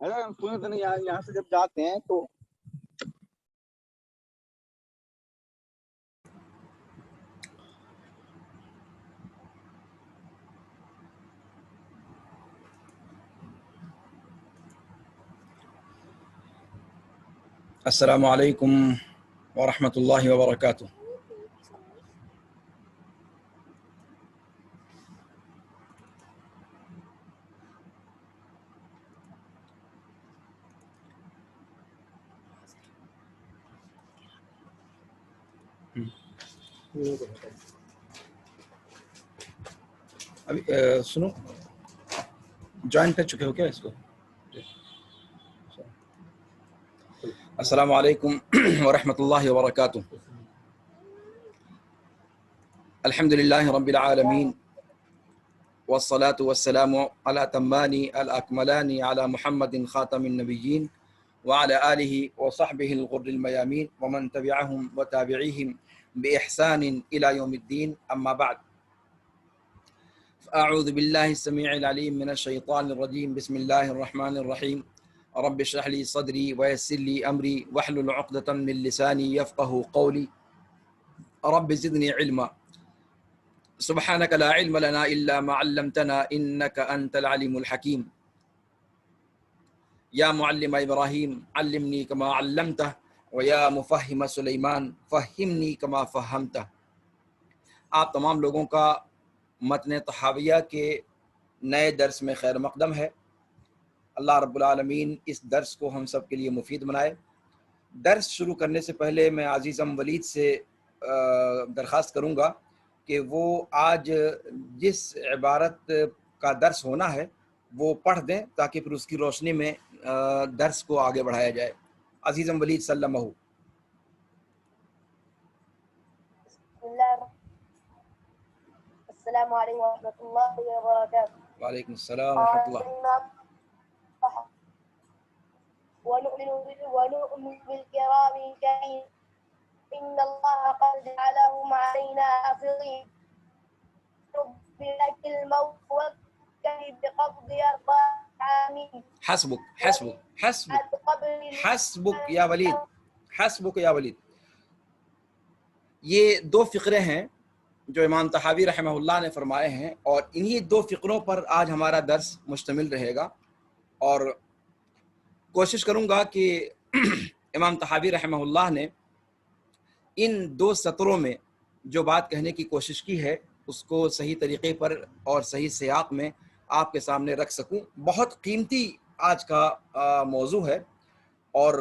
ہم سنے تھے یہاں سے جب جاتے ہیں تو السلام علیکم ورحمۃ اللہ وبرکاتہ۔ ابھی سنو، جوائن کر چکے ہو کیا اس کو؟ السلام علیکم ورحمۃ اللہ وبرکاتہ۔ الحمد للہ رب العالمین والصلاة والسلام على تمان الاکملان على محمد خاتم النبیین وعلى آلہ وصحبہ الغر الميامین ومن تبعهم وتابعیہم بإحسان إلى يوم الدین، اما بعد اعوذ باللہ السمیع العلیم من الشیطان الرجیم، بسم اللہ الرحمن الرحیم، رب اشرح لي صدری ويسر لي امری واحلل عقدۃ من لسانی یفقهوا قولی، رب زدنی علما، سبحانك لا علم لنا الا ما علمتنا انك انت العلیم الحکیم، یا معلم ابراہیم علمنی کما علمتہ ویا مفہم سلیمان فہمنی کما فہمتہ۔ آپ تمام لوگوں کا متن طحاویہ کے نئے درس میں خیر مقدم ہے۔ اللہ رب العالمین اس درس کو ہم سب کے لیے مفید بنائے۔ درس شروع کرنے سے پہلے میں عزیزم ولید سے درخواست کروں گا کہ وہ آج جس عبارت کا درس ہونا ہے وہ پڑھ دیں تاکہ پھر اس کی روشنی میں درس کو آگے بڑھایا جائے۔ عزیزم ولید سلمہ۔ السلام علیکم ورحمۃ اللہ وبرکاتہ۔ وعلیکم السلام ورحمۃ اللہ۔ ونؤمن بالكرام الكريم إن الله قد جعلهم علينا حافظين بملك الموت وكل بقبض أربع عامين حسبک حسبک حسبک حسبک یا ولید، حسبک یا ولید۔ یہ دو فقرے ہیں جو امام طحاوی رحمہ اللہ نے فرمائے ہیں، اور انہی دو فقروں پر آج ہمارا درس مشتمل رہے گا، اور کوشش کروں گا کہ امام طحاوی رحمہ اللہ نے ان دو سطروں میں جو بات کہنے کی کوشش کی ہے اس کو صحیح طریقے پر اور صحیح سیاق میں آپ کے سامنے رکھ سکوں۔ بہت قیمتی آج کا موضوع ہے، اور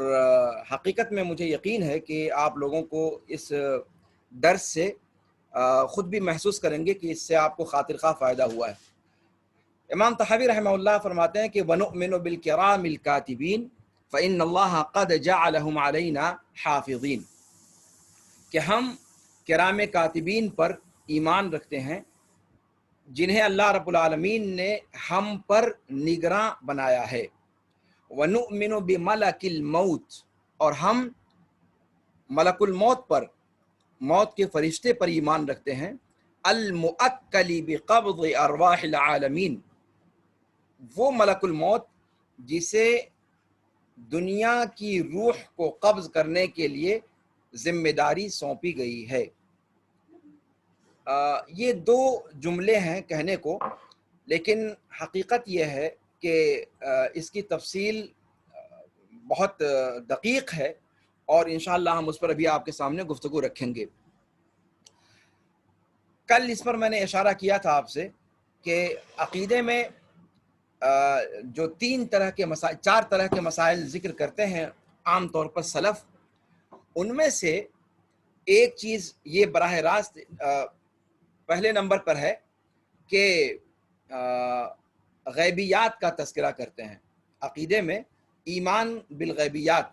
حقیقت میں مجھے یقین ہے کہ آپ لوگوں کو اس درس سے خود بھی محسوس کریں گے کہ اس سے آپ کو خاطر خواہ فائدہ ہوا ہے۔ امام طحاوی رحمہ اللہ فرماتے ہیں کہ وَنُؤْمِنُ بِالْكِرَامِ الْكَاتِبِينَ فَإِنَّ اللَّهَ قَدْ جَعَلَهُمْ عَلَيْنَا حَافِظِينَ، کہ ہم کرام کاتبین پر ایمان رکھتے ہیں جنہیں اللہ رب العالمین نے ہم پر نگراں بنایا ہے۔ وَنُؤْمِنُ بِمَلَكِ الْمَوْتِ، اور ہم ملک الموت پر، موت کے فرشتے پر ایمان رکھتے ہیں۔ المؤکل بقبض ارواح العالمین، وہ ملک الموت جسے دنیا کی روح کو قبض کرنے کے لیے ذمہ داری سونپی گئی ہے۔ یہ دو جملے ہیں کہنے کو، لیکن حقیقت یہ ہے کہ اس کی تفصیل بہت دقیق ہے، اور انشاءاللہ ہم اس پر ابھی آپ کے سامنے گفتگو رکھیں گے۔ کل اس پر میں نے اشارہ کیا تھا آپ سے کہ عقیدے میں جو تین طرح کے مسائل، چار طرح کے مسائل ذکر کرتے ہیں عام طور پر سلف، ان میں سے ایک چیز یہ براہ راست پہلے نمبر پر ہے کہ غیبیات کا تذکرہ کرتے ہیں۔ عقیدے میں ایمان بالغیبیات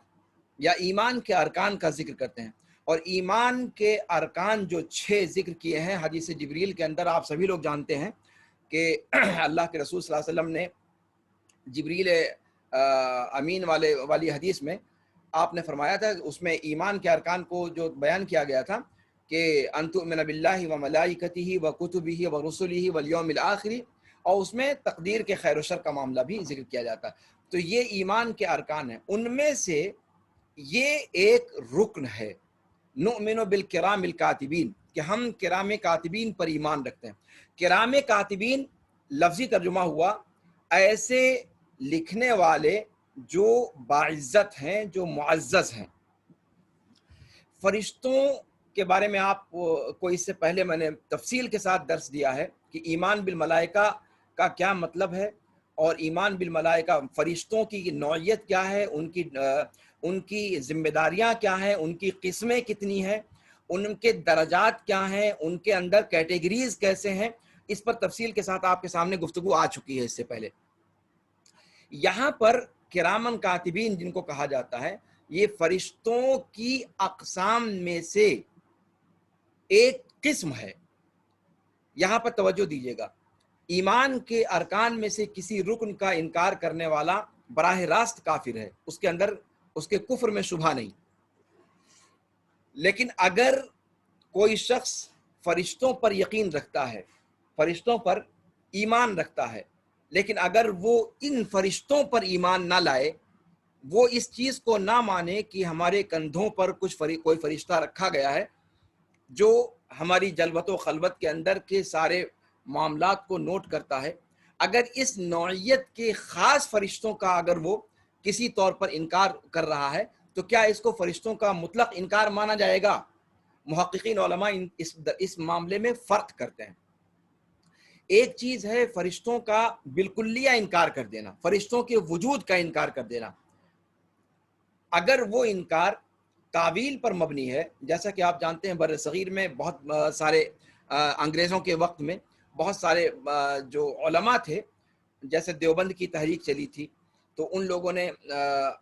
یا ایمان کے ارکان کا ذکر کرتے ہیں، اور ایمان کے ارکان جو 6 ذکر کیے ہیں حدیث جبریل کے اندر، آپ سبھی لوگ جانتے ہیں کہ اللہ کے رسول صلی اللہ علیہ وسلم نے جبریل امین والی حدیث میں آپ نے فرمایا تھا، اس میں ایمان کے ارکان کو جو بیان کیا گیا تھا کہ ان تؤمن باللہ و ملائکتہ و کتبہ و رسلہ والیوم الآخر، اور اس میں تقدیر کے خیر و شر کا معاملہ بھی ذکر کیا جاتا ہے۔ تو یہ ایمان کے ارکان ہیں، ان میں سے یہ ایک رکن ہے، نؤمن بالکرام الکاتبین، کہ ہم کرام کاتبین پر ایمان رکھتے ہیں۔ کرام کاتبین لفظی ترجمہ ہوا ایسے لکھنے والے جو باعزت ہیں، جو معزز ہیں۔ فرشتوں کے بارے میں آپ کو اس سے پہلے میں نے تفصیل کے ساتھ درس دیا ہے کہ ایمان بالملائکہ کا کیا مطلب ہے، اور ایمان بالملائکہ فرشتوں کی نوعیت کیا ہے، ان کی ذمہ داریاں کیا ہیں، ان کی قسمیں کتنی ہیں، ان کے درجات کیا ہیں، ان کے اندر کیٹیگریز کیسے ہیں، اس پر تفصیل کے ساتھ آپ کے سامنے گفتگو آ چکی ہے اس سے پہلے۔ یہاں پر کرامن کاتبین جن کو کہا جاتا ہے، یہ فرشتوں کی اقسام میں سے ایک قسم ہے۔ یہاں پر توجہ دیجیے گا، ایمان کے ارکان میں سے کسی رکن کا انکار کرنے والا براہ راست کافر ہے، اس کے اندر اس کے کفر میں شبہ نہیں۔ لیکن اگر کوئی شخص فرشتوں پر یقین رکھتا ہے، فرشتوں پر ایمان رکھتا ہے، لیکن اگر وہ ان فرشتوں پر ایمان نہ لائے، وہ اس چیز کو نہ مانے کہ ہمارے کندھوں پر کوئی فرشتہ رکھا گیا ہے جو ہماری جلوت و خلوت کے اندر کے سارے معاملات کو نوٹ کرتا ہے، اگر اس نوعیت کے خاص فرشتوں کا اگر وہ کسی طور پر انکار کر رہا ہے تو کیا اس کو فرشتوں کا مطلق انکار مانا جائے گا؟ محققین علماء اس معاملے میں فرق کرتے ہیں۔ ایک چیز ہے فرشتوں کا بالکلیہ انکار کر دینا، فرشتوں کے وجود کا انکار کر دینا۔ اگر وہ انکار تعویل پر مبنی ہے، جیسا کہ آپ جانتے ہیں بر صغیر میں بہت سارے انگریزوں کے وقت میں بہت سارے جو علماء تھے، جیسے دیوبند کی تحریک چلی تھی، تو ان لوگوں نے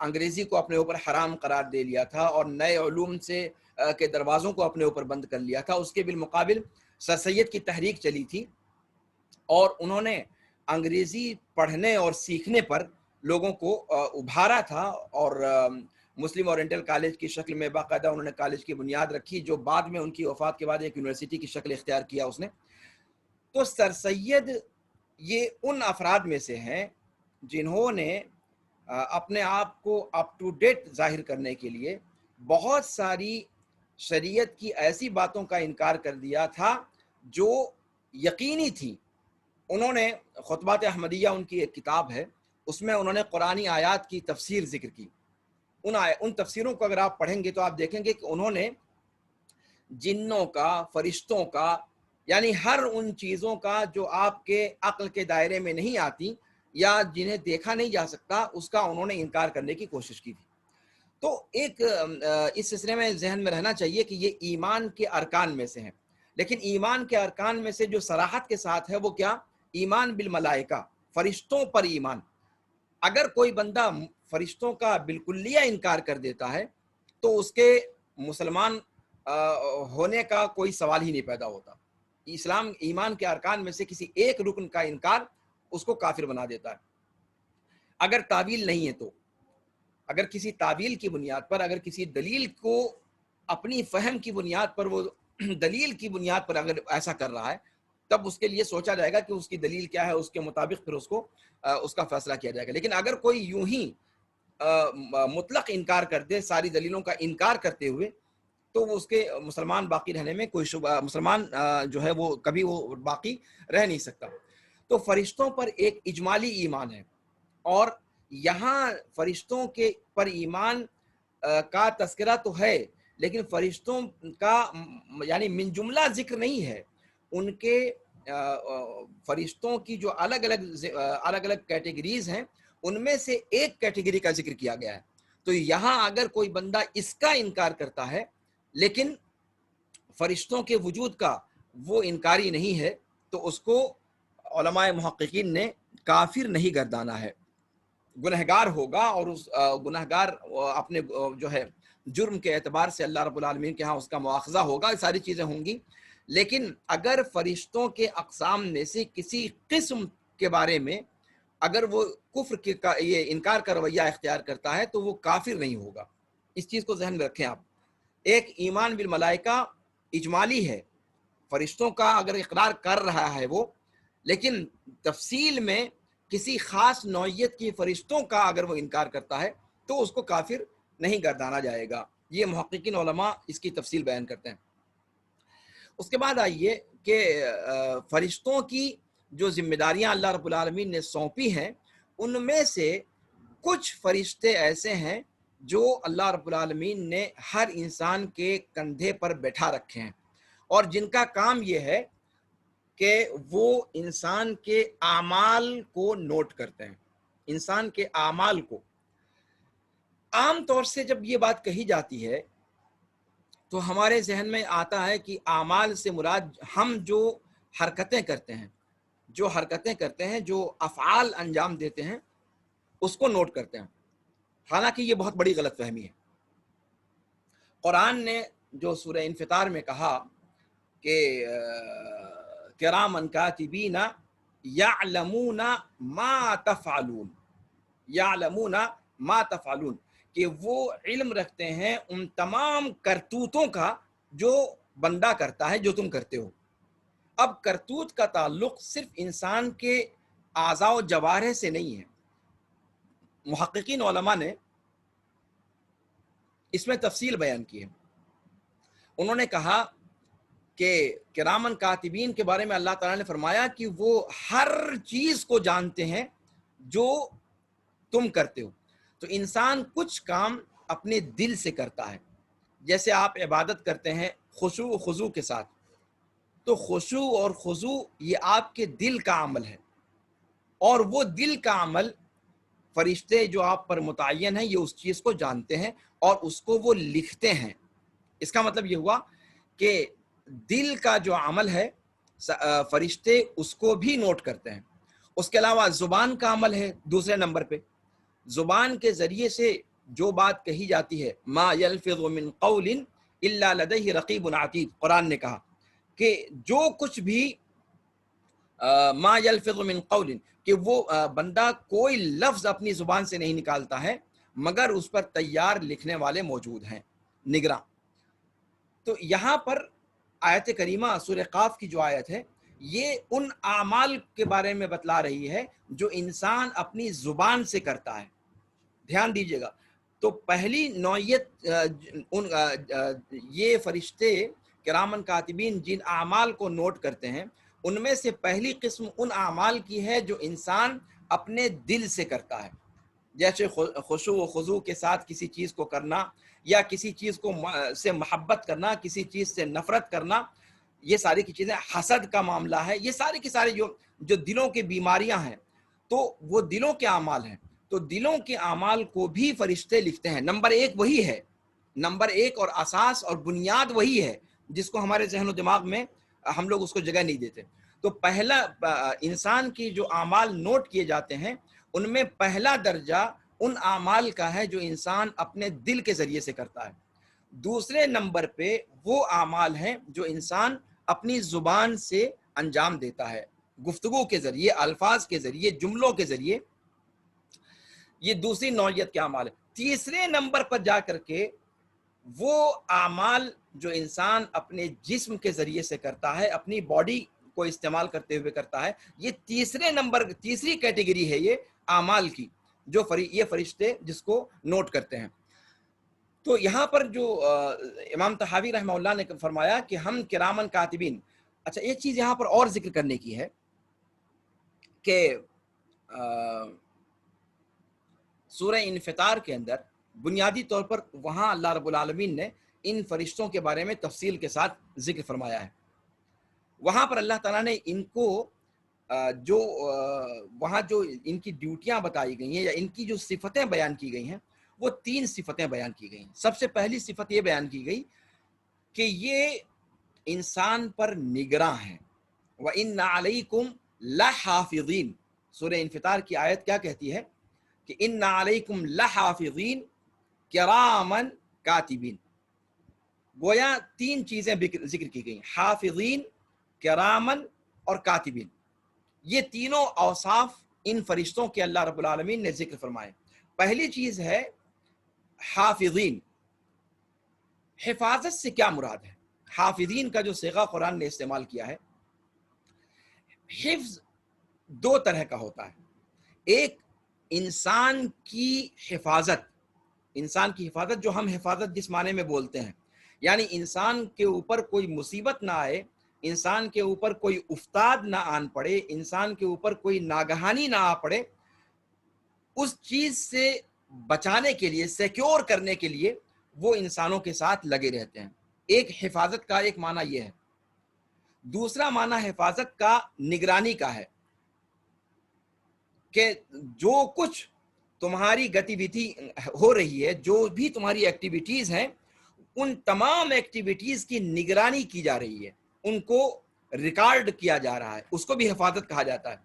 انگریزی کو اپنے اوپر حرام قرار دے لیا تھا اور نئے علوم سے کے دروازوں کو اپنے اوپر بند کر لیا تھا۔ اس کے بالمقابل سر سید کی تحریک چلی تھی اور انہوں نے انگریزی پڑھنے اور سیکھنے پر لوگوں کو ابھارا تھا، اور مسلم اورینٹل کالج کی شکل میں باقاعدہ انہوں نے کالج کی بنیاد رکھی، جو بعد میں ان کی وفات کے بعد ایک یونیورسٹی کی شکل اختیار کیا اس نے۔ تو سر سید یہ ان افراد میں سے ہیں جنہوں نے اپنے آپ کو اپ ٹو ڈیٹ ظاہر کرنے کے لیے بہت ساری شریعت کی ایسی باتوں کا انکار کر دیا تھا جو یقینی تھی۔ انہوں نے خطبات احمدیہ ان کی ایک کتاب ہے، اس میں انہوں نے قرآنی آیات کی تفسیر ذکر کی۔ ان تفسیروں کو اگر آپ پڑھیں گے تو آپ دیکھیں گے کہ انہوں نے جنوں کا، فرشتوں کا، یعنی ہر ان چیزوں کا جو آپ کے عقل کے دائرے میں نہیں آتی یا جنہیں دیکھا نہیں جا سکتا، اس کا انہوں نے انکار کرنے کی کوشش کی تھی۔ تو ایک اس سلسلے میں ذہن میں رہنا چاہیے کہ یہ ایمان کے ارکان میں سے ہیں، لیکن ایمان کے ارکان میں سے جو صراحت کے ساتھ ہے وہ کیا؟ ایمان بالملائکہ، فرشتوں پر ایمان۔ اگر کوئی بندہ فرشتوں کا بالکلیہ انکار کر دیتا ہے تو اس کے مسلمان ہونے کا کوئی سوال ہی نہیں پیدا ہوتا۔ اسلام ایمان کے ارکان میں سے کسی ایک رکن کا انکار اس کو کافر بنا دیتا ہے۔ اگر تعویل نہیں ہے تو، اگر کسی تعویل کی بنیاد پر، اگر کسی دلیل کو اپنی فہم کی بنیاد پر، وہ دلیل کی بنیاد پر اگر ایسا کر رہا ہے، تب اس کے لیے سوچا جائے گا کہ اس کی دلیل کیا ہے، اس کے مطابق پھر اس کا فیصلہ کیا جائے گا۔ لیکن اگر کوئی یوں ہی مطلق انکار کر دے، ساری دلیلوں کا انکار کرتے ہوئے، تو وہ اس کے مسلمان باقی رہنے میں کوئی شبہ، مسلمان جو ہے وہ کبھی وہ باقی رہ نہیں سکتا۔ تو فرشتوں پر ایک اجمالی ایمان ہے، اور یہاں فرشتوں کے پر ایمان کا تذکرہ تو ہے، لیکن فرشتوں کا یعنی من جملہ ذکر نہیں ہے، ان کے فرشتوں کی جو الگ الگ کیٹیگریز ہیں ان میں سے ایک کیٹیگری کا ذکر کیا گیا ہے۔ تو یہاں اگر کوئی بندہ اس کا انکار کرتا ہے لیکن فرشتوں کے وجود کا وہ انکاری نہیں ہے تو اس کو علماء محققین نے کافر نہیں گردانا ہے، گنہگار ہوگا، اور اس گنہگار اپنے جو ہے جرم کے اعتبار سے اللہ رب العالمین کے ہاں اس کا مواخذہ ہوگا، یہ ساری چیزیں ہوں گی۔ لیکن اگر فرشتوں کے اقسام میں سے کسی قسم کے بارے میں اگر وہ کفر کا یہ انکار کا رویہ اختیار کرتا ہے تو وہ کافر نہیں ہوگا۔ اس چیز کو ذہن میں رکھیں آپ۔ ایک ایمان بالملائکہ اجمالی ہے، فرشتوں کا اگر اقرار کر رہا ہے وہ، لیکن تفصیل میں کسی خاص نوعیت کی فرشتوں کا اگر وہ انکار کرتا ہے تو اس کو کافر نہیں گردانا جائے گا. یہ محققین علماء اس کی تفصیل بیان کرتے ہیں. اس کے بعد آئیے کہ فرشتوں کی جو ذمہ داریاں اللہ رب العالمین نے سونپی ہیں ان میں سے کچھ فرشتے ایسے ہیں جو اللہ رب العالمین نے ہر انسان کے کندھے پر بیٹھا رکھے ہیں اور جن کا کام یہ ہے کہ وہ انسان کے اعمال کو نوٹ کرتے ہیں. انسان کے اعمال کو عام طور سے جب یہ بات کہی جاتی ہے تو ہمارے ذہن میں آتا ہے کہ اعمال سے مراد ہم جو حرکتیں کرتے ہیں جو افعال انجام دیتے ہیں اس کو نوٹ کرتے ہیں. حالانکہ یہ بہت بڑی غلط فہمی ہے. قرآن نے جو سورہ انفطار میں کہا کہ کرامن کاتبین یعلمون ما تفعلون، یعلمون ما تفعلون، کہ وہ علم رکھتے ہیں ان تمام کرتوتوں کا جو بندہ کرتا ہے، جو تم کرتے ہو. اب کرتوت کا تعلق صرف انسان کے اعضاء و جوارح سے نہیں ہے. محققین علماء نے اس میں تفصیل بیان کی ہے. انہوں نے کہا کہ کرامن کاتبین کے بارے میں اللہ تعالیٰ نے فرمایا کہ وہ ہر چیز کو جانتے ہیں جو تم کرتے ہو. تو انسان کچھ کام اپنے دل سے کرتا ہے. جیسے آپ عبادت کرتے ہیں خشوع و خضوع کے ساتھ، تو خشوع اور خضوع یہ آپ کے دل کا عمل ہے، اور وہ دل کا عمل فرشتے جو آپ پر متعین ہیں یہ اس چیز کو جانتے ہیں اور اس کو وہ لکھتے ہیں. اس کا مطلب یہ ہوا کہ دل کا جو عمل ہے فرشتے اس کو بھی نوٹ کرتے ہیں. اس کے علاوہ زبان کا عمل ہے دوسرے نمبر پہ. زبان کے ذریعے سے جو بات کہی جاتی ہے، ما یلفظ من قول الا لدیہ رقیب عتید، قرآن نے کہا کہ جو کچھ بھی ما یلفظ من قول، کہ وہ بندہ کوئی لفظ اپنی زبان سے نہیں نکالتا ہے مگر اس پر تیار لکھنے والے موجود ہیں، نگراں. تو یہاں پر آیت کریمہ سورہ قاف کی جو آیت ہے یہ ان اعمال کے بارے میں بتلا رہی ہے جو انسان اپنی زبان سے کرتا ہے. دھیان دیجیے گا. تو پہلی نوعیت یہ فرشتے کرامن کاتبین جن اعمال کو نوٹ کرتے ہیں ان میں سے پہلی قسم ان اعمال کی ہے جو انسان اپنے دل سے کرتا ہے. جیسے خشوع و خضوع کے ساتھ کسی چیز کو کرنا، یا کسی چیز کو سے محبت کرنا، کسی چیز سے نفرت کرنا، یہ ساری کی چیزیں. حسد کا معاملہ ہے، یہ ساری کی ساری جو دلوں کی بیماریاں ہیں تو وہ دلوں کے اعمال ہیں. تو دلوں کے اعمال کو بھی فرشتے لکھتے ہیں. نمبر ایک وہی ہے، نمبر ایک اور اساس اور بنیاد وہی ہے جس کو ہمارے ذہن و دماغ میں ہم لوگ اس کو جگہ نہیں دیتے. تو پہلا انسان کی جو اعمال نوٹ کیے جاتے ہیں ان میں پہلا درجہ ان اعمال کا ہے جو انسان اپنے دل کے ذریعے سے کرتا ہے. دوسرے نمبر پہ وہ اعمال ہیں جو انسان اپنی زبان سے انجام دیتا ہے، گفتگو کے ذریعے، الفاظ کے ذریعے، جملوں کے ذریعے. یہ دوسری نوعیت کے اعمال ہے. تیسرے نمبر پر جا کر کے وہ اعمال جو انسان اپنے جسم کے ذریعے سے کرتا ہے، اپنی باڈی کو استعمال کرتے ہوئے کرتا ہے، یہ تیسری کیٹیگری ہے یہ اعمال کی جو یہ فرشتے جس کو نوٹ کرتے ہیں. تو یہاں پر جو امام طحاوی رحمہ اللہ نے فرمایا کہ ہم کرامن کاتبین. اچھا ایک چیز یہاں پر اور ذکر کرنے کی ہے کہ سورہ انفطار کے اندر بنیادی طور پر وہاں اللہ رب العالمین نے ان فرشتوں کے بارے میں تفصیل کے ساتھ ذکر فرمایا ہے. وہاں پر اللہ تعالیٰ نے ان کو وہاں جو ان کی ڈیوٹیاں بتائی گئی ہیں یا ان کی جو صفتیں بیان کی گئی ہیں وہ 3 صفتیں بیان کی گئی ہیں. سب سے پہلی صفت یہ بیان کی گئی کہ یہ انسان پر نگراں ہیں. وَإِنَّ عَلَيْكُمْ لَحَافِظِينَ، سورہ انفطار کی آیت کیا کہتی ہے کہ اِنَّ عَلَيْكُمْ لَحَافِظِينَ کِرَامًا کاتبین. گویا 3 چیزیں ذکر کی گئی، حافظین، کرامن اور کاتبین. یہ تینوں اوصاف ان فرشتوں کے اللہ رب العالمین نے ذکر فرمائے. پہلی چیز ہے حافظین. حفاظت سے کیا مراد ہے؟ حافظین کا جو صیغہ قرآن نے استعمال کیا ہے، حفظ 2 طرح کا ہوتا ہے. ایک انسان کی حفاظت جو ہم حفاظت جس معنی میں بولتے ہیں، یعنی انسان کے اوپر کوئی مصیبت نہ آئے، انسان کے اوپر کوئی افتاد نہ آن پڑے، انسان کے اوپر کوئی ناگہانی نہ آ پڑے، اس چیز سے بچانے کے لیے، سیکیور کرنے کے لیے وہ انسانوں کے ساتھ لگے رہتے ہیں۔ ایک حفاظت کا ایک معنی یہ ہے۔ دوسرا معنی حفاظت کا نگرانی کا ہے کہ جو کچھ تمہاری گتی ویدھی ہو رہی ہے، جو بھی تمہاری ایکٹیویٹیز ہیں، ان تمام ایکٹیویٹیز کی نگرانی کی جا رہی ہے، ان کو ریکارڈ کیا جا رہا ہے، اس کو بھی حفاظت کہا جاتا ہے۔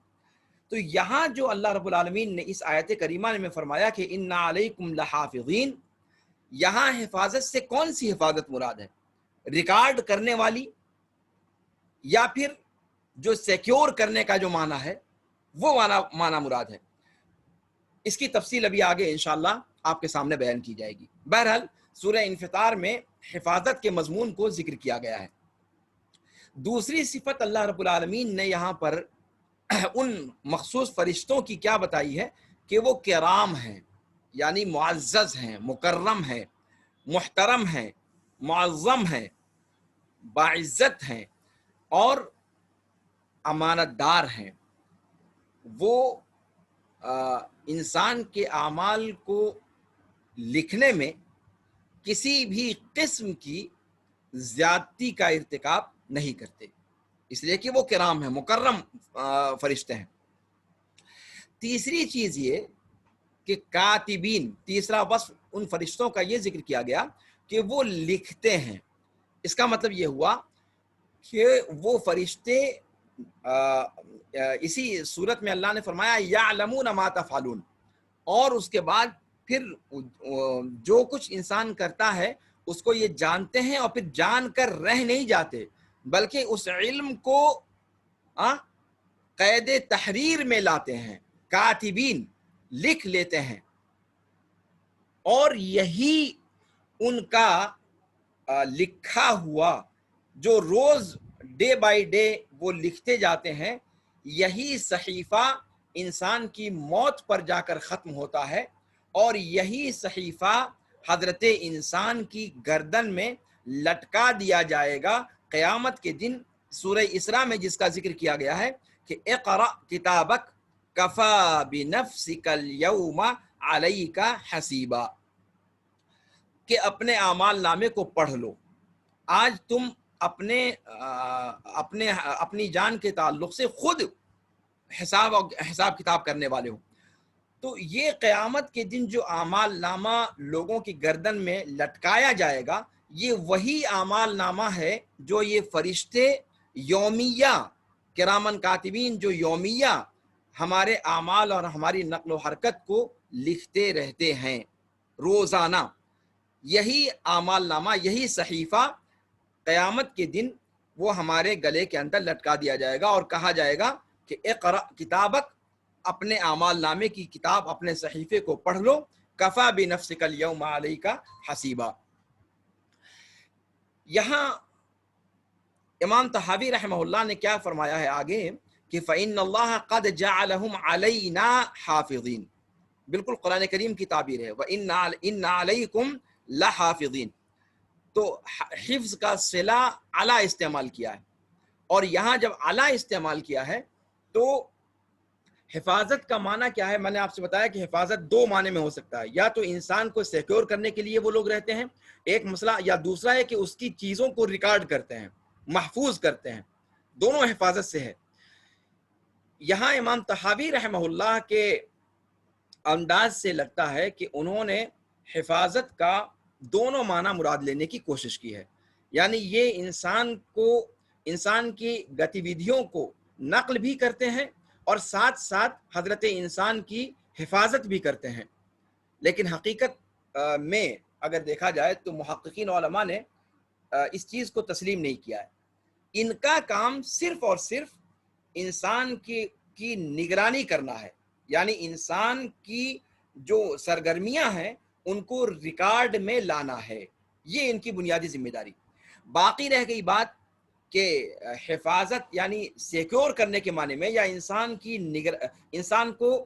تو یہاں جو اللہ رب العالمین نے اس آیت کریمہ میں فرمایا کہ اِنَّ عَلَيْكُمْ لَحَافِظِينَ، یہاں حفاظت سے کون سی حفاظت مراد ہے؟ ریکارڈ کرنے والی، یا پھر جو سیکیور کرنے کا جو معنی ہے وہ معنی مراد ہے؟ اس کی تفصیل ابھی آگے انشاءاللہ آپ کے سامنے بیان کی جائے گی۔ بہرحال سورہ انفطار میں حفاظت کے مضمون کو ذکر کیا گیا ہے۔ دوسری صفت اللہ رب العالمین نے یہاں پر ان مخصوص فرشتوں کی کیا بتائی ہے کہ وہ کرام ہیں، یعنی معزز ہیں، مکرم ہیں، محترم ہیں، معظم ہیں، باعزت ہیں اور امانت دار ہیں۔ وہ انسان کے اعمال کو لکھنے میں کسی بھی قسم کی زیادتی کا ارتکاب نہیں کرتے، اس لیے کہ وہ کرام ہیں، مکرم فرشتے ہیں۔ تیسری چیز یہ کہ کاتبین، تیسرا وصف ان فرشتوں کا یہ ذکر کیا گیا کہ وہ لکھتے ہیں۔ اس کا مطلب یہ ہوا کہ وہ فرشتے اسی صورت میں اللہ نے فرمایا یعلمون ما تفعلون، اور اس کے بعد پھر جو کچھ انسان کرتا ہے اس کو یہ جانتے ہیں، اور پھر جان کر رہ نہیں جاتے بلکہ اس علم کو قید تحریر میں لاتے ہیں، کاتبین لکھ لیتے ہیں، اور یہی ان کا لکھا ہوا جو روز ڈے بائی ڈے وہ لکھتے جاتے ہیں، یہی صحیفہ انسان کی موت پر جا کر ختم ہوتا ہے، اور یہی صحیفہ حضرت انسان کی گردن میں لٹکا دیا جائے گا قیامت کے دن۔ سورہ اسراء میں جس کا ذکر کیا گیا ہے کہ اقرأ کتابک کفا بنفسک اليوم علیک حسیبا، کہ اپنے اعمال نامے کو پڑھ لو، آج تم اپنی جان کے تعلق سے خود حساب کتاب کرنے والے ہو۔ تو یہ قیامت کے دن جو اعمال نامہ لوگوں کی گردن میں لٹکایا جائے گا، یہ وہی اعمال نامہ ہے جو یہ فرشتے یومیہ، کرامن کاتبین جو یومیہ ہمارے اعمال اور ہماری نقل و حرکت کو لکھتے رہتے ہیں روزانہ۔ یہی اعمال نامہ، یہی صحیفہ قیامت کے دن وہ ہمارے گلے کے اندر لٹکا دیا جائے گا اور کہا جائے گا کہ اقرأ کتابک، اپنے اعمال نامے کی کتاب، اپنے صحیفے کو پڑھ لو، کفا بنفسک اليوم علیک حسیبا۔ یہاں امام طحاوی رحمہ اللہ نے کیا فرمایا ہے آگے کہ فإن اللہ قد جعلہم علینا حافظین، بالکل قرآن کریم کی تعبیر ہے، وإن علیکم لحافظین۔ تو حفظ کا صلہ علی استعمال کیا ہے، اور یہاں جب علی استعمال کیا ہے تو حفاظت کا معنی کیا ہے؟ میں نے آپ سے بتایا کہ حفاظت دو معنی میں ہو سکتا ہے، یا تو انسان کو سیکیور کرنے کے لیے وہ لوگ رہتے ہیں ایک مسئلہ، یا دوسرا ہے کہ اس کی چیزوں کو ریکارڈ کرتے ہیں، محفوظ کرتے ہیں، دونوں حفاظت سے ہے۔ یہاں امام طحاوی رحمہ اللہ کے انداز سے لگتا ہے کہ انہوں نے حفاظت کا دونوں معنی مراد لینے کی کوشش کی ہے، یعنی یہ انسان کی گتی ویدھیوں کو نقل بھی کرتے ہیں اور ساتھ ساتھ حضرت انسان کی حفاظت بھی کرتے ہیں۔ لیکن حقیقت میں اگر دیکھا جائے تو محققین علماء نے اس چیز کو تسلیم نہیں کیا ہے۔ ان کا کام صرف اور صرف انسان کی نگرانی کرنا ہے، یعنی انسان کی جو سرگرمیاں ہیں ان کو ریکارڈ میں لانا ہے، یہ ان کی بنیادی ذمہ داری۔ باقی رہ گئی بات کہ حفاظت یعنی سیکیور کرنے کے معنی میں، یا انسان کو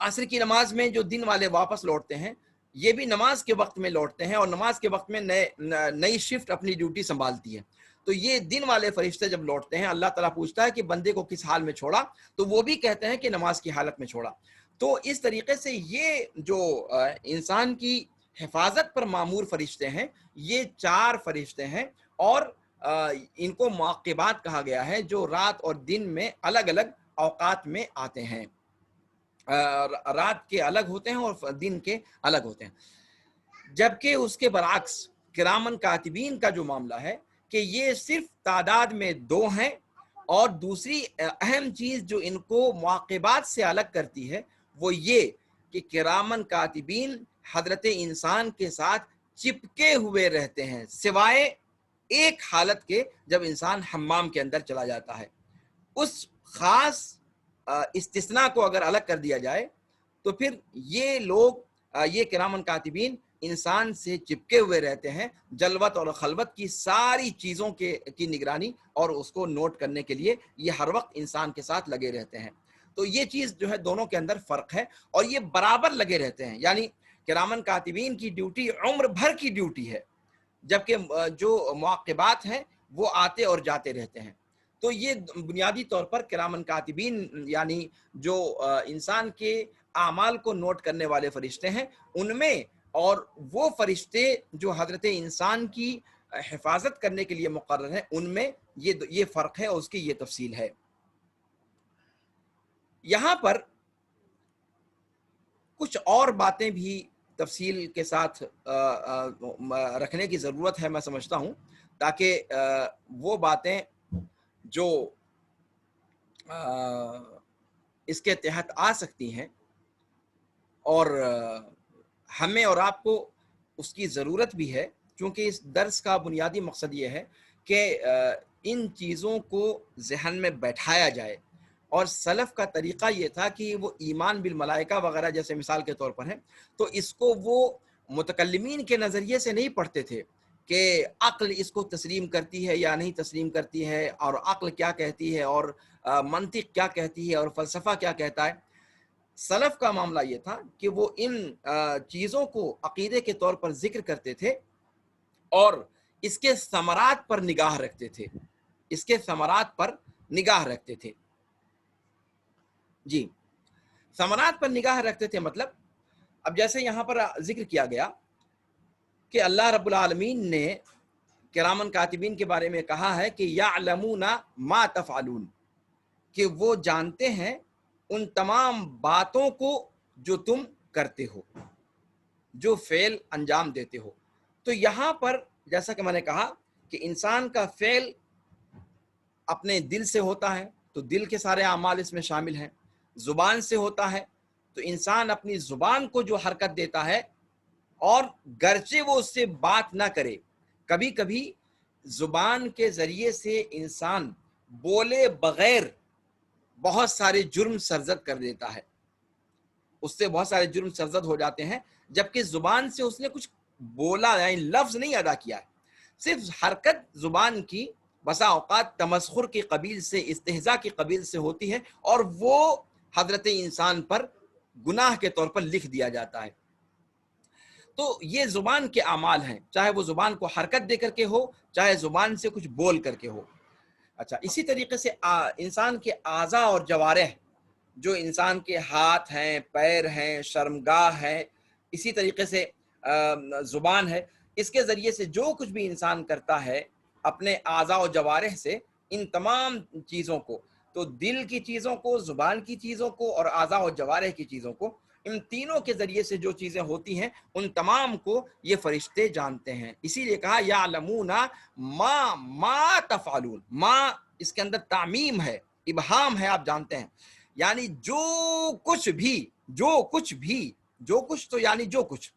عصر کی نماز میں جو دن والے واپس لوٹتے ہیں یہ بھی نماز کے وقت میں لوٹتے ہیں اور نماز کے وقت میں نئی شفٹ اپنی ڈیوٹی سنبھالتی ہے. تو یہ دن والے فرشتے جب لوٹتے ہیں اللہ تعالیٰ پوچھتا ہے کہ بندے کو کس حال میں چھوڑا, تو وہ بھی کہتے ہیں کہ نماز کی حالت میں چھوڑا. تو اس طریقے سے یہ جو انسان کی حفاظت پر مامور فرشتے ہیں یہ 4 فرشتے ہیں, اور ان کو معقبات کہا گیا ہے جو رات اور دن میں الگ الگ اوقات میں آتے ہیں, رات کے الگ ہوتے ہیں اور دن کے الگ ہوتے ہیں. جبکہ اس کے برعکس کرامن کاتبین کا جو معاملہ ہے کہ یہ صرف تعداد میں 2 ہیں, اور دوسری اہم چیز جو ان کو معاقبات سے الگ کرتی ہے وہ یہ کہ کرامن کاتبین حضرت انسان کے ساتھ چپکے ہوئے رہتے ہیں سوائے ایک حالت کے جب انسان حمام کے اندر چلا جاتا ہے. اس خاص استثناء کو اگر الگ کر دیا جائے تو پھر یہ لوگ یہ کرامن کاتبین انسان سے چپکے ہوئے رہتے ہیں, جلوت اور خلوت کی ساری چیزوں کی نگرانی اور اس کو نوٹ کرنے کے لیے یہ ہر وقت انسان کے ساتھ لگے رہتے ہیں. تو یہ چیز جو ہے دونوں کے اندر فرق ہے, اور یہ برابر لگے رہتے ہیں. یعنی کرامن کاتبین کی ڈیوٹی عمر بھر کی ڈیوٹی ہے, جبکہ جو معاقبات ہیں وہ آتے اور جاتے رہتے ہیں. تو یہ بنیادی طور پر کرامن کاتبین یعنی جو انسان کے اعمال کو نوٹ کرنے والے فرشتے ہیں ان میں, اور وہ فرشتے جو حضرت انسان کی حفاظت کرنے کے لیے مقرر ہیں ان میں یہ فرق ہے اور اس کی یہ تفصیل ہے. یہاں پر کچھ اور باتیں بھی تفصیل کے ساتھ رکھنے کی ضرورت ہے میں سمجھتا ہوں, تاکہ وہ باتیں جو اس کے تحت آ سکتی ہیں اور ہمیں اور آپ کو اس کی ضرورت بھی ہے, کیونکہ اس درس کا بنیادی مقصد یہ ہے کہ ان چیزوں کو ذہن میں بیٹھایا جائے. اور سلف کا طریقہ یہ تھا کہ وہ ایمان بالملائکہ وغیرہ جیسے مثال کے طور پر ہے, تو اس کو وہ متکلمین کے نظریے سے نہیں پڑھتے تھے کہ عقل اس کو تسلیم کرتی ہے یا نہیں تسلیم کرتی ہے, اور عقل کیا کہتی ہے, اور منطق کیا کہتی ہے, اور فلسفہ کیا کہتا ہے. سلف کا معاملہ یہ تھا کہ وہ ان چیزوں کو عقیدے کے طور پر ذکر کرتے تھے اور اس کے ثمرات پر نگاہ رکھتے تھے, اس کے ثمرات پر نگاہ رکھتے تھے. جی, ثمرات پر نگاہ رکھتے تھے مطلب اب جیسے یہاں پر ذکر کیا گیا کہ اللہ رب العالمین نے کرامن کاتبین کے بارے میں کہا ہے کہ یعلمون ما تفعلون, کہ وہ جانتے ہیں ان تمام باتوں کو جو تم کرتے ہو, جو فعل انجام دیتے ہو. تو یہاں پر جیسا کہ میں نے کہا کہ انسان کا فعل اپنے دل سے ہوتا ہے تو دل کے سارے اعمال اس میں شامل ہیں, زبان سے ہوتا ہے تو انسان اپنی زبان کو جو حرکت دیتا ہے, اور گرچہ وہ اس سے بات نہ کرے, کبھی کبھی زبان کے ذریعے سے انسان بولے بغیر بہت سارے جرم سرزد کر دیتا ہے, اس سے بہت سارے جرم سرزد ہو جاتے ہیں, جبکہ زبان سے اس نے کچھ بولا یعنی لفظ نہیں ادا کیا ہے, صرف حرکت زبان کی بسا اوقات تمسخر کی قبیل سے, استہزاء کی قبیل سے ہوتی ہے, اور وہ حضرت انسان پر گناہ کے طور پر لکھ دیا جاتا ہے. تو یہ زبان کے اعمال ہیں, چاہے وہ زبان کو حرکت دے کر کے ہو, چاہے زبان سے کچھ بول کر کے ہو. اچھا, اسی طریقے سے انسان کے اعضاء اور جوارح, جو انسان کے ہاتھ ہیں, پیر ہیں, شرمگاہ ہے, اسی طریقے سے زبان ہے, اس کے ذریعے سے جو کچھ بھی انسان کرتا ہے اپنے اعضاء و جوارح سے, ان تمام چیزوں کو, تو دل کی چیزوں کو, زبان کی چیزوں کو, اور اعضاء و جوارح کی چیزوں کو, ان تینوں کے ذریعے سے جو چیزیں ہوتی ہیں ان تمام کو یہ فرشتے جانتے ہیں. اسی لیے کہا یعلمون ما تفعلون, ما اس کے اندر تعمیم ہے, ابہام ہے, آپ جانتے ہیں, یعنی جو کچھ تو یعنی جو کچھ,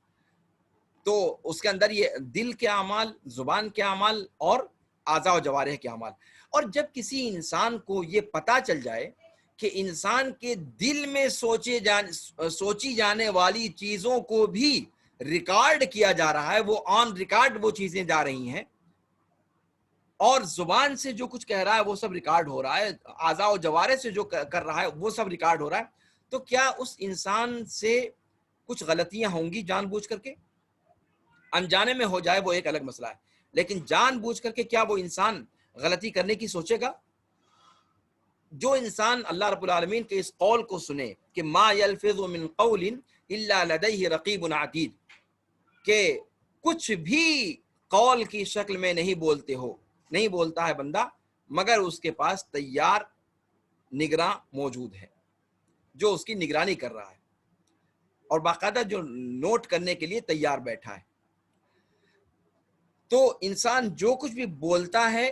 تو اس کے اندر یہ دل کے اعمال, زبان کے اعمال اور اعضاء و جوارح کے اعمال. اور جب کسی انسان کو یہ پتہ چل جائے کہ انسان کے دل میں سوچی جانے والی چیزوں کو بھی ریکارڈ کیا جا رہا ہے, وہ آن ریکارڈ وہ چیزیں جا رہی ہیں, اور زبان سے جو کچھ کہہ رہا ہے وہ سب ریکارڈ ہو رہا ہے, اعضاء و جوارح سے جو کر رہا ہے وہ سب ریکارڈ ہو رہا ہے, تو کیا اس انسان سے کچھ غلطیاں ہوں گی جان بوجھ کر کے؟ انجانے میں ہو جائے وہ ایک الگ مسئلہ ہے، لیکن جان بوجھ کر کے کیا وہ انسان غلطی کرنے کی سوچے گا؟ جو انسان اللہ رب العالمین کے اس قول کو سنے کہ ما یلفظ من قول الا لدیہ رقیب عتید، کہ کچھ بھی قول کی شکل میں نہیں بولتا ہے بندہ مگر اس کے پاس تیار نگراں موجود ہے جو اس کی نگرانی کر رہا ہے اور باقاعدہ جو نوٹ کرنے کے لیے تیار بیٹھا ہے۔ تو انسان جو کچھ بھی بولتا ہے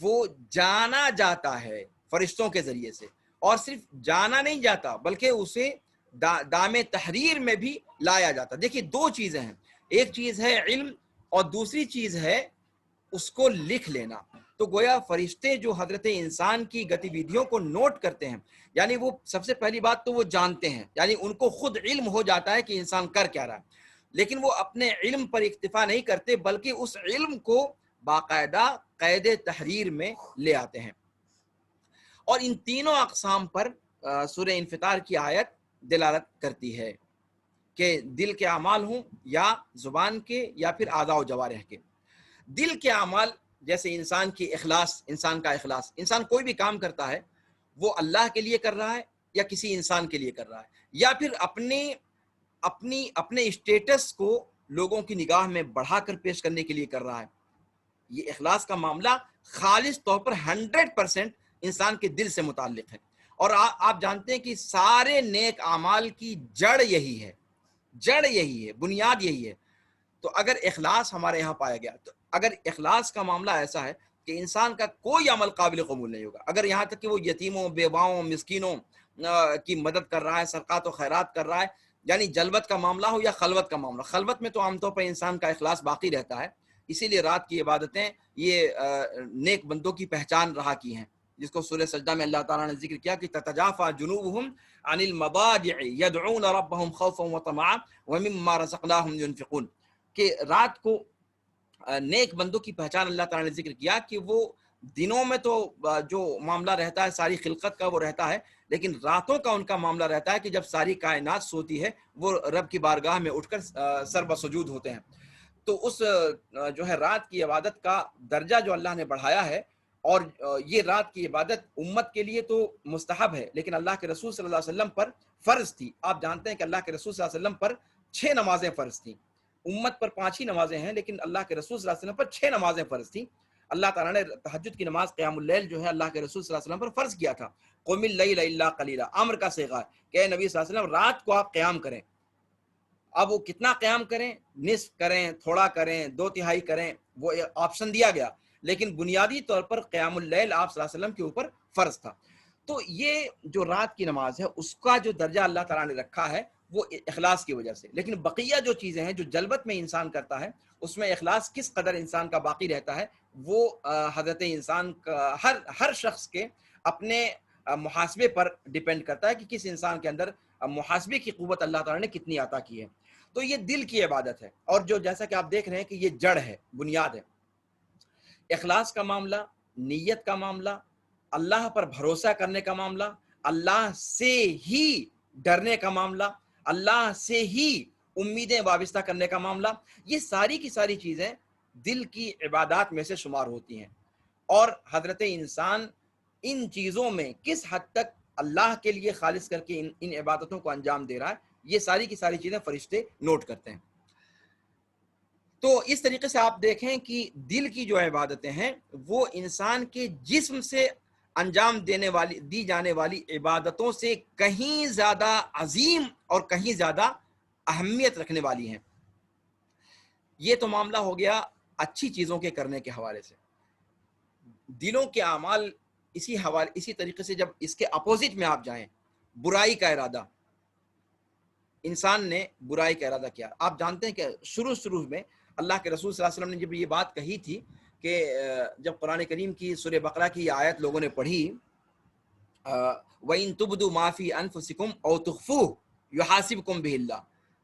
وہ جانا جاتا ہے فرشتوں کے ذریعے سے، اور صرف جانا نہیں جاتا بلکہ اسے دام تحریر میں بھی لایا جاتا۔ دیکھیے دو چیزیں ہیں، ایک چیز ہے علم اور دوسری چیز ہے اس کو لکھ لینا۔ تو گویا فرشتے جو حضرت انسان کی گتیویدھیوں کو نوٹ کرتے ہیں، یعنی وہ سب سے پہلی بات تو وہ جانتے ہیں، یعنی ان کو خود علم ہو جاتا ہے کہ انسان کر کیا رہا ہے، لیکن وہ اپنے علم پر اکتفا نہیں کرتے بلکہ اس علم کو باقاعدہ قید تحریر میں لے آتے ہیں۔ اور ان تینوں اقسام پر سورہ انفطار کی آیت دلالت کرتی ہے کہ دل کے اعمال ہوں یا زبان کے یا پھر اعضاء و جوارح کے۔ دل کے اعمال جیسے انسان کا اخلاص، انسان کوئی بھی کام کرتا ہے وہ اللہ کے لیے کر رہا ہے یا کسی انسان کے لیے کر رہا ہے، یا پھر اپنے اسٹیٹس کو لوگوں کی نگاہ میں بڑھا کر پیش کرنے کے لیے کر رہا ہے۔ یہ اخلاص کا معاملہ خالص طور پر 100% انسان کے دل سے متعلق ہے، اور آپ جانتے ہیں کہ سارے نیک اعمال کی جڑ یہی ہے، بنیاد یہی ہے۔ تو اگر اخلاص ہمارے یہاں پایا گیا، تو اگر اخلاص کا معاملہ ایسا ہے کہ انسان کا کوئی عمل قابل قبول نہیں ہوگا، اگر یہاں تک کہ وہ یتیموں، بیواؤں، مسکینوں کی مدد کر رہا ہے، صدقات و خیرات کر رہا ہے، یعنی جلوت کا معاملہ ہو یا خلوت کا معاملہ۔ خلوت میں تو عام طور پر انسان کا اخلاص باقی رہتا ہے، اسی لیے رات کی عبادتیں یہ نیک بندوں کی پہچان رہا کی ہیں، جس کو سورہ سجدہ میں اللہ تعالیٰ نے ذکر کیا کہ تتجافى جنوبهم عن المضاجع يدعون ربهم خوفا وطمعا ومما رزقناهم ينفقون، کہ رات کو نیک بندوں کی پہچان اللہ تعالیٰ نے ذکر کیا کہ وہ دنوں میں تو جو معاملہ رہتا ہے ساری خلقت کا وہ رہتا ہے، لیکن راتوں کا ان کا معاملہ رہتا ہے کہ جب ساری کائنات سوتی ہے وہ رب کی بارگاہ میں اٹھ کر سر بسجود ہوتے ہیں۔ تو اس جو ہے رات کی عبادت کا درجہ جو اللہ نے بڑھایا ہے، اور یہ رات کی عبادت امت کے لیے تو مستحب ہے لیکن اللہ کے رسول صلی اللہ علیہ وسلم پر فرض تھی۔ آپ جانتے ہیں کہ اللہ کے رسول صلی اللہ علیہ وسلم پر 6 نمازیں فرض تھیں، امت پر 5 ہی نمازیں ہیں، لیکن اللہ کے رسول صلی اللہ علیہ وسلم پر 6 نمازیں فرض تھیں۔ اللہ تعالیٰ نے تہجد کی نماز قیام اللیل جو ہے اللہ کے رسول صلی اللہ علیہ وسلم پر فرض کیا تھا۔ قم اللیل الا قلیلا، امر کا صیغہ ہے کہ اے نبی صلی اللہ علیہ وسلم رات کو آپ قیام کریں۔ اب وہ کتنا قیام کریں، نصف کریں، تھوڑا کریں، 2/3 کریں، وہ آپشن دیا گیا، لیکن بنیادی طور پر قیام اللیل آپ صلی اللہ علیہ وسلم کے اوپر فرض تھا۔ تو یہ جو رات کی نماز ہے اس کا جو درجہ اللہ تعالیٰ نے رکھا ہے وہ اخلاص کی وجہ سے، لیکن بقیہ جو چیزیں ہیں جو جلوت میں انسان کرتا ہے اس میں اخلاص کس قدر انسان کا باقی رہتا ہے وہ حضرت انسان کا ہر شخص کے اپنے محاسبے پر ڈیپینڈ کرتا ہے کہ کس انسان کے اندر محاسبے کی قوت اللہ تعالیٰ نے کتنی عطا کی ہے۔ تو یہ دل کی عبادت ہے، اور جو جیسا کہ آپ دیکھ رہے ہیں کہ یہ جڑ ہے، بنیاد ہے۔ اخلاص کا معاملہ، نیت کا معاملہ، اللہ پر بھروسہ کرنے کا معاملہ، اللہ سے ہی ڈرنے کا معاملہ، اللہ سے ہی امیدیں وابستہ کرنے کا معاملہ، یہ ساری کی ساری چیزیں دل کی عبادات میں سے شمار ہوتی ہیں۔ اور حضرت انسان ان چیزوں میں کس حد تک اللہ کے لیے خالص کر کے ان عبادتوں کو انجام دے رہا ہے، یہ ساری کی ساری چیزیں فرشتے نوٹ کرتے ہیں۔ تو اس طریقے سے آپ دیکھیں کہ دل کی جو عبادتیں ہیں وہ انسان کے جسم سے انجام دی جانے والی عبادتوں سے کہیں زیادہ عظیم اور کہیں زیادہ اہمیت رکھنے والی ہیں۔ یہ تو معاملہ ہو گیا اچھی چیزوں کے کرنے کے حوالے سے۔ دلوں کے اعمال اسی طریقے سے جب اس کے اپوزٹ میں آپ جائیں، برائی کا ارادہ، انسان نے برائی کا ارادہ کیا۔ آپ جانتے ہیں کہ شروع میں اللہ کے رسول صلی اللہ علیہ وسلم نے جب یہ بات کہی تھی کہ جب قرآن کریم کی سورہ بقرہ کی یہ آیت لوگوں نے پڑھی، وَإِن تُبْدُوا مَا فِي أَنفُسِكُمْ أَوْ تُخْفُوهُ يُحَاسِبْكُم بِهِ اللَّهُ،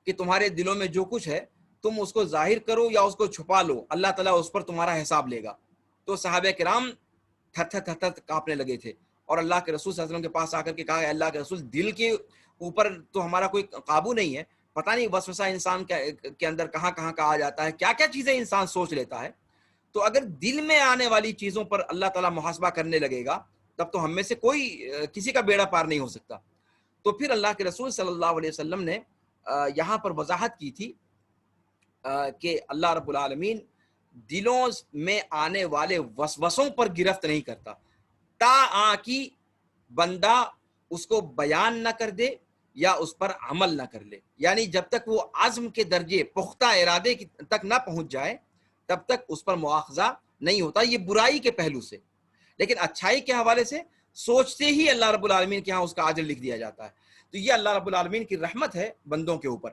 کہ تمہارے دلوں میں جو کچھ ہے تم اس کو ظاہر کرو یا اس کو چھپا لو، اللہ تعالیٰ اس پر تمہارا حساب لے گا۔ تو صحابہ کرام تھر تھر کانپنے لگے تھے، اور اللہ کے رسول صلی اللہ علیہ وسلم کے پاس آ کر کے کہا کہ اللہ کے رسول دل کی اوپر تو ہمارا کوئی قابو نہیں ہے، پتہ نہیں وسوسہ انسان کے اندر کہاں کہاں کا آ جاتا ہے، کیا کیا چیزیں انسان سوچ لیتا ہے. تو اگر دل میں آنے والی چیزوں پر اللہ تعالیٰ محاسبہ کرنے لگے گا تب تو ہم میں سے کوئی کسی کا بیڑا پار نہیں ہو سکتا. تو پھر اللہ کے رسول صلی اللہ علیہ وسلم نے یہاں پر وضاحت کی تھی کہ اللہ رب العالمین دلوں میں آنے والے وسوسوں پر گرفت نہیں کرتا کہ بندہ اس کو بیان نہ کر دے یا اس پر عمل نہ کر لے. یعنی جب تک وہ عزم کے درجے پختہ ارادے تک نہ پہنچ جائے تب تک اس پر مواخذہ نہیں ہوتا، یہ برائی کے پہلو سے. لیکن اچھائی کے حوالے سے سوچتے ہی اللہ رب العالمین کے ہاں اس کا اجر لکھ دیا جاتا ہے. تو یہ اللہ رب العالمین کی رحمت ہے بندوں کے اوپر.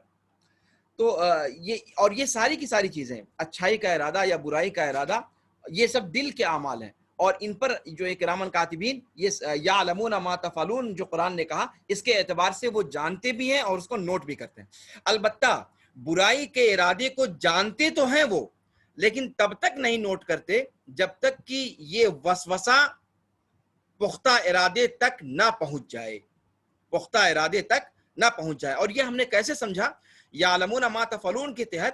تو یہ ساری کی ساری چیزیں، اچھائی کا ارادہ یا برائی کا ارادہ، یہ سب دل کے اعمال ہیں، اور ان پر جو کرامن کاتبین یہ یعلمون ما تفعلون جو قرآن نے کہا، اس کے اعتبار سے وہ جانتے بھی ہیں اور اس کو نوٹ بھی کرتے ہیں. البتہ برائی کے ارادے کو جانتے تو ہیں وہ، لیکن تب تک نہیں نوٹ کرتے جب تک کہ یہ وسوسہ پختہ ارادے تک نہ پہنچ جائے، پختہ ارادے تک نہ پہنچ جائے. اور یہ ہم نے کیسے سمجھا؟ یعلمون ما تفعلون کے تحت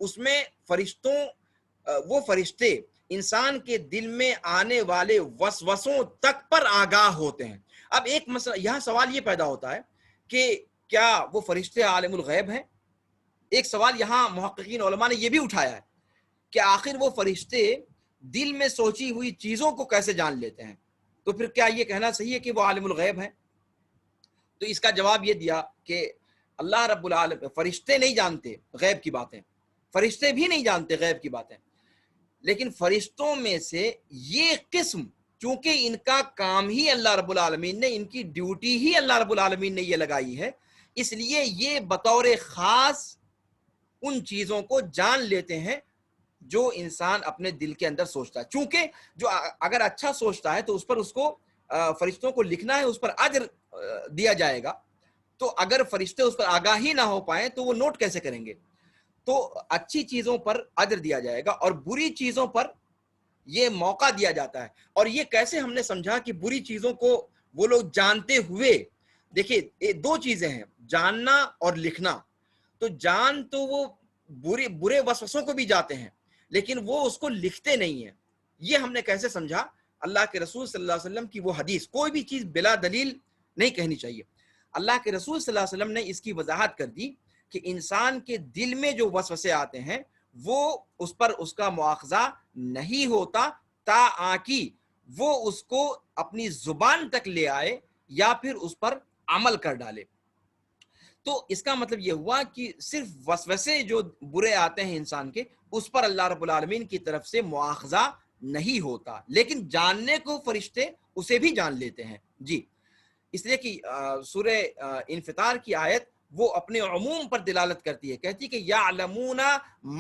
اس میں وہ فرشتے انسان کے دل میں آنے والے وسوسوں تک پر آگاہ ہوتے ہیں. اب ایک مسئلہ یہاں سوال یہ پیدا ہوتا ہے کہ کیا وہ فرشتے عالم الغیب ہیں؟ ایک سوال یہاں محققین علماء نے یہ بھی اٹھایا ہے کہ آخر وہ فرشتے دل میں سوچی ہوئی چیزوں کو کیسے جان لیتے ہیں؟ تو پھر کیا یہ کہنا صحیح ہے کہ وہ عالم الغیب ہیں؟ تو اس کا جواب یہ دیا کہ اللہ رب العالمین، فرشتے نہیں جانتے غیب کی باتیں، فرشتے بھی نہیں جانتے غیب کی باتیں، لیکن فرشتوں میں سے یہ قسم، چونکہ ان کا کام ہی اللہ رب العالمین نے، ان کی ڈیوٹی ہی اللہ رب العالمین نے یہ لگائی ہے، اس لیے یہ بطور خاص ان چیزوں کو جان لیتے ہیں جو انسان اپنے دل کے اندر سوچتا ہے. چونکہ جو اگر اچھا سوچتا ہے تو اس پر اس کو فرشتوں کو لکھنا ہے، اس پر اجر دیا جائے گا. تو اگر فرشتے اس پر آگاہی نہ ہو پائیں تو وہ نوٹ کیسے کریں گے؟ تو اچھی چیزوں پر اجر دیا جائے گا اور بری چیزوں پر یہ موقع دیا جاتا ہے. اور یہ کیسے ہم نے سمجھا کہ بری چیزوں کو وہ لوگ جانتے ہوئے، دیکھیے دو چیزیں ہیں، جاننا اور لکھنا. تو جان تو وہ برے وسوسوں کو بھی جاتے ہیں لیکن وہ اس کو لکھتے نہیں ہیں. یہ ہم نے کیسے سمجھا؟ اللہ کے رسول صلی اللہ علیہ وسلم کی وہ حدیث، کوئی بھی چیز بلا دلیل نہیں کہنی چاہیے. اللہ کے رسول صلی اللہ علیہ وسلم نے اس کی وضاحت کر دی کہ انسان کے دل میں جو وسوسے آتے ہیں وہ اس پر اس کا مواخذہ نہیں ہوتا کہ وہ اس کو اپنی زبان تک لے آئے یا پھر اس پر عمل کر ڈالے. تو اس کا مطلب یہ ہوا کہ صرف وسوسے جو برے آتے ہیں انسان کے، اس پر اللہ رب العالمین کی طرف سے مواخذہ نہیں ہوتا، لیکن جاننے کو فرشتے اسے بھی جان لیتے ہیں. جی، اس لیے کہ سورہ انفطار کی آیت وہ اپنے عموم پر دلالت کرتی ہے، کہتی ہے کہ یعلمون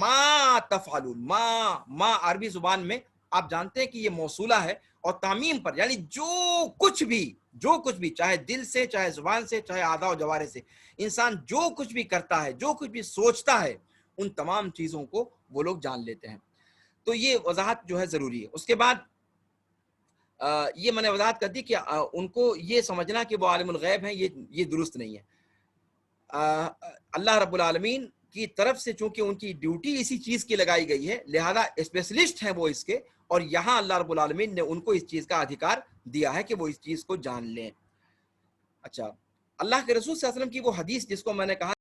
ما تفعلون. ما عربی زبان میں آپ جانتے ہیں کہ یہ موصولہ ہے اور تعمیم پر، یعنی جو کچھ بھی چاہے دل سے، چاہے زبان سے، چاہے اعضاء و جوارح سے، انسان جو کچھ بھی کرتا ہے، جو کچھ بھی سوچتا ہے، ان تمام چیزوں کو وہ لوگ جان لیتے ہیں. تو یہ وضاحت جو ہے ضروری ہے. اس کے بعد یہ میں نے وضاحت کر دی کہ ان کو یہ سمجھنا کہ وہ عالم الغیب ہیں یہ درست نہیں ہے. اللہ رب العالمین کی طرف سے چونکہ ان کی ڈیوٹی اسی چیز کی لگائی گئی ہے، لہذا اسپیشلسٹ ہیں وہ اس کے، اور یہاں اللہ رب العالمین نے ان کو اس چیز کا ادھیکار دیا ہے کہ وہ اس چیز کو جان لیں. اچھا، اللہ کے رسول صلی اللہ علیہ وسلم کی وہ حدیث جس کو میں نے کہا